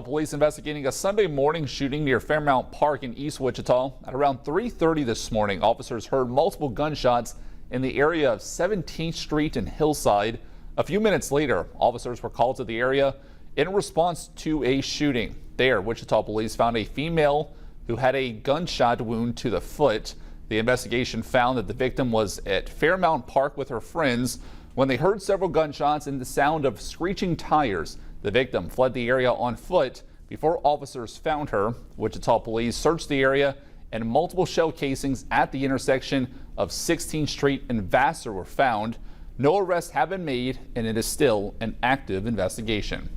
Police investigating a Sunday morning shooting near Fairmount Park in East Wichita. At around 3:30 this morning, officers heard multiple gunshots in the area of 17th Street and Hillside. A few minutes later, officers were called to the area in response to a shooting. There, Wichita police found a female who had a gunshot wound to the foot. The investigation found that the victim was at Fairmount Park with her friends when they heard several gunshots and the sound of screeching tires. The victim fled the area on foot before officers found her. Wichita police searched the area and multiple shell casings at the intersection of 16th Street and Vassar were found. No arrests have been made and it is still an active investigation.